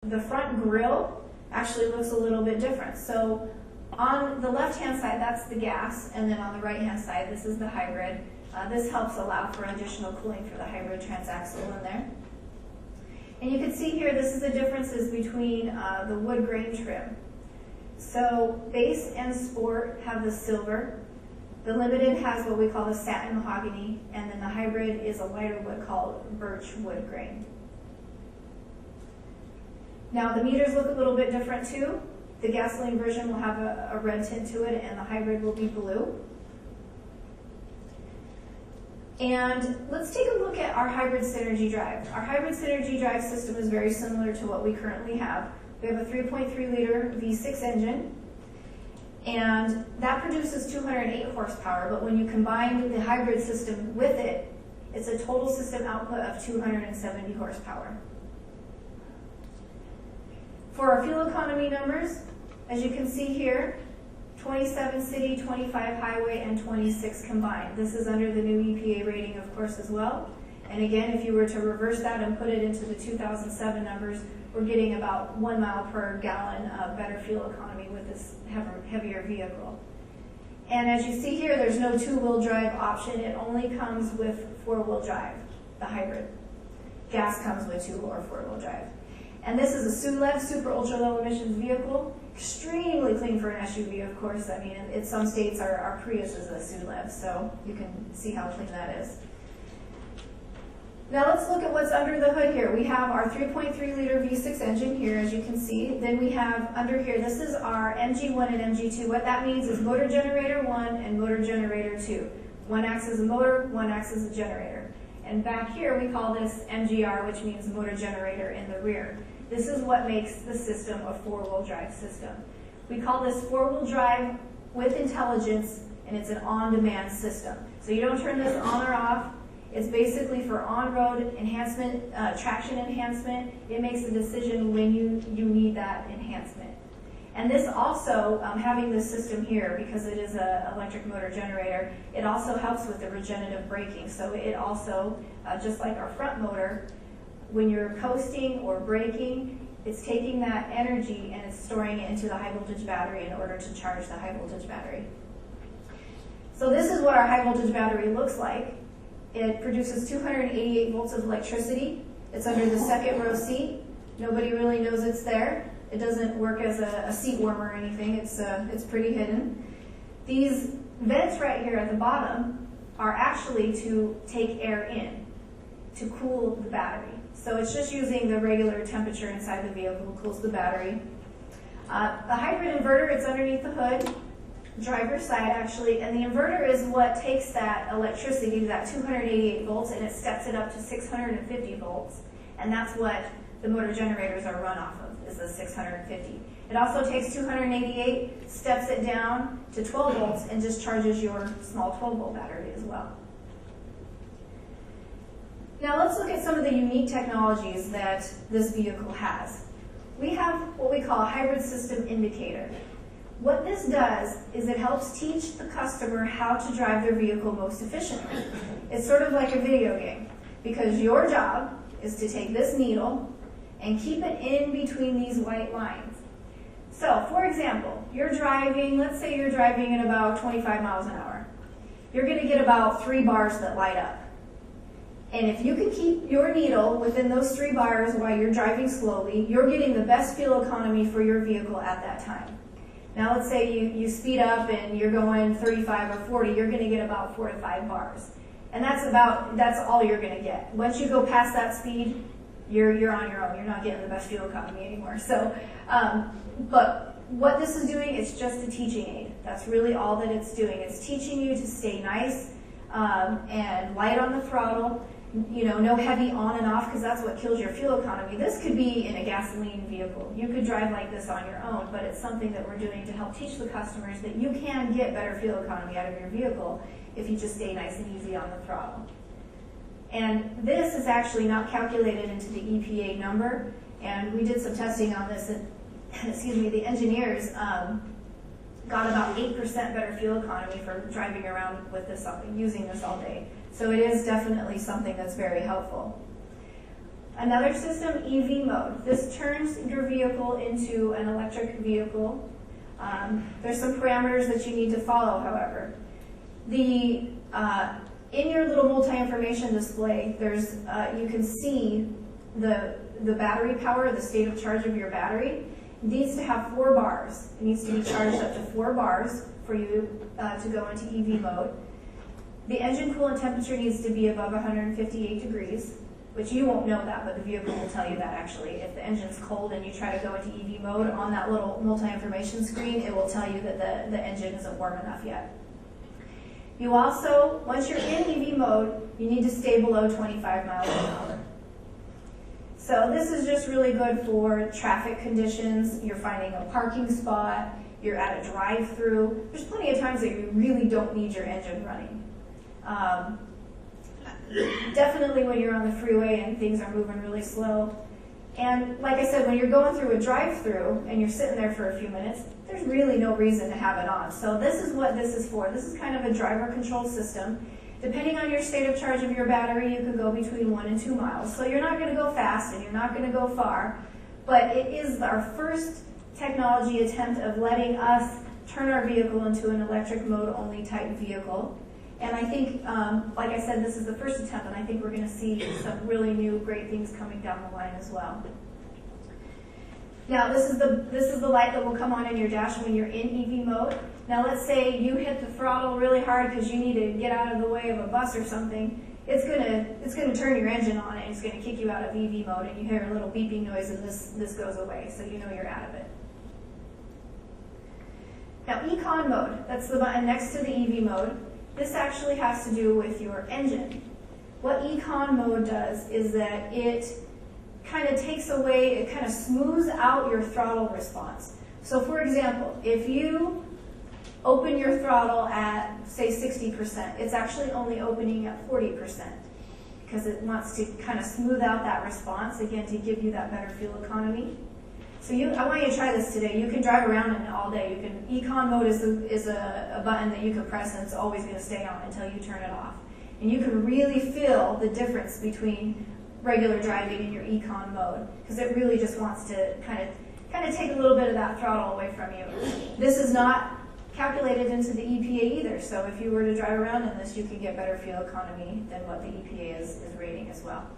the front grille actually looks a little bit different. So on the left-hand side, that's the gas, and then on the right-hand side, this is the hybrid. This helps allow for additional cooling for the hybrid transaxle in there. And you can see here, this is the differences between the wood grain trim. So base and sport have the silver. The limited has what we call the satin mahogany, and then the hybrid is a lighter wood called birch wood grain. Now the meters look a little bit different too. The gasoline version will have a red tint to it, and the hybrid will be blue. And let's take a look at our hybrid synergy drive. Our hybrid synergy drive system is very similar to what we currently have. We have a 3.3 liter V6 engine, and that produces 208 horsepower, but when you combine the hybrid system with it, it's a total system output of 270 horsepower. For our fuel economy numbers, as you can see here, 27 city, 25 highway, and 26 combined. This is under the new EPA rating, of course, as well. And again, if you were to reverse that and put it into the 2007 numbers, we're getting about 1 mile per gallon of better fuel economy with this heavier vehicle. And as you see here, there's no two-wheel drive option. It only comes with four-wheel drive, the hybrid. Gas comes with two or four-wheel drive. And this is a SULEV, super ultra low emissions vehicle. Extremely clean for an SUV, of course. I mean, in some states, our Prius is a SULEV, so you can see how clean that is. Now let's look at what's under the hood here. We have our 3.3 liter V6 engine here, as you can see. Then we have under here, this is our MG1 and MG2. What that means is motor generator 1 and motor generator 2. One acts as a motor, one acts as a generator. And back here, we call this MGR, which means motor generator in the rear. This is what makes the system a four-wheel drive system. We call this four-wheel drive with intelligence, and it's an on-demand system. So you don't turn this on or off. It's basically for on-road enhancement, traction enhancement. It makes the decision when you need that enhancement. And this also, having this system here, because it is an electric motor generator, it also helps with the regenerative braking. So it also, just like our front motor, when you're coasting or braking, it's taking that energy and it's storing it into the high voltage battery in order to charge the high voltage battery. So this is what our high voltage battery looks like. It produces 288 volts of electricity. It's under the second row seat. Nobody really knows it's there. It doesn't work as a seat warmer or anything. It's pretty hidden. These vents right here at the bottom are actually to take air in, to cool the battery. So it's just using the regular temperature inside the vehicle, cools the battery. The hybrid inverter, it's underneath the hood, driver's side actually, and the inverter is what takes that electricity, that 288 volts, and it steps it up to 650 volts. And that's what the motor generators are run off of, is the 650. It also takes 288, steps it down to 12 volts, and just charges your small 12-volt battery as well. Now let's look at some of the unique technologies that this vehicle has. We have what we call a hybrid system indicator. What this does is it helps teach the customer how to drive their vehicle most efficiently. It's sort of like a video game, because your job is to take this needle and keep it in between these white lines. So, for example, you're driving, let's say you're driving at about 25 miles an hour. You're going to get about 3 bars that light up. And if you can keep your needle within those 3 bars while you're driving slowly, you're getting the best fuel economy for your vehicle at that time. Now let's say you speed up and you're going 35 or 40, you're going to get about 4 to 5 bars. And that's all you're going to get. Once you go past that speed, you're on your own. You're not getting the best fuel economy anymore. So, but what this is doing, it's just a teaching aid. That's really all that it's doing. It's teaching you to stay nice and light on the throttle. You know, no heavy on and off, because that's what kills your fuel economy. This could be in a gasoline vehicle. You could drive like this on your own, but it's something that we're doing to help teach the customers that you can get better fuel economy out of your vehicle if you just stay nice and easy on the throttle. And this is actually not calculated into the EPA number, and we did some testing on this, and excuse me, the engineers got about 8% better fuel economy for driving around with this, using this all day. So it is definitely something that's very helpful. Another system, EV mode. This turns your vehicle into an electric vehicle. There's some parameters that you need to follow, however. In your little multi-information display, there's you can see the battery power, the state of charge of your battery. It needs to have 4 bars. It needs to be charged up to 4 bars for you to go into EV mode. The engine coolant temperature needs to be above 158 degrees, which you won't know that, but the vehicle will tell you that actually. If the engine's cold and you try to go into EV mode, on that little multi-information screen, it will tell you that the engine isn't warm enough yet. You also, once you're in EV mode, you need to stay below 25 miles an hour. So this is just really good for traffic conditions. You're finding a parking spot, you're at a drive-through. There's plenty of times that you really don't need your engine running. Definitely when you're on the freeway and things are moving really slow. And like I said, when you're going through a drive-through and you're sitting there for a few minutes, there's really no reason to have it on. So this is what this is for. This is kind of a driver-controlled system. Depending on your state of charge of your battery, you can go between 1 and 2 miles. So you're not going to go fast and you're not going to go far, but it is our first technology attempt of letting us turn our vehicle into an electric mode-only type vehicle. And I think, like I said, this is the first attempt, and I think we're going to see some really new, great things coming down the line as well. Now, this is the light that will come on in your dash when you're in EV mode. Now, let's say you hit the throttle really hard because you need to get out of the way of a bus or something. It's gonna turn your engine on and it's going to kick you out of EV mode, and you hear a little beeping noise, and this goes away, so you know you're out of it. Now, Econ Mode, that's the button next to the EV mode. This actually has to do with your engine. What Econ Mode does is that it kind of takes away, it kind of smooths out your throttle response. So for example, if you open your throttle at, say, 60%, it's actually only opening at 40% because it wants to kind of smooth out that response, again, to give you that better fuel economy. So I want you to try this today. You can drive around in it all day. Econ Mode is a button that you can press, and it's always going to stay on until you turn it off. And you can really feel the difference between regular driving and your Econ Mode, because it really just wants to kind of take a little bit of that throttle away from you. This is not calculated into the EPA either, so if you were to drive around in this, you can get better fuel economy than what the EPA is rating as well.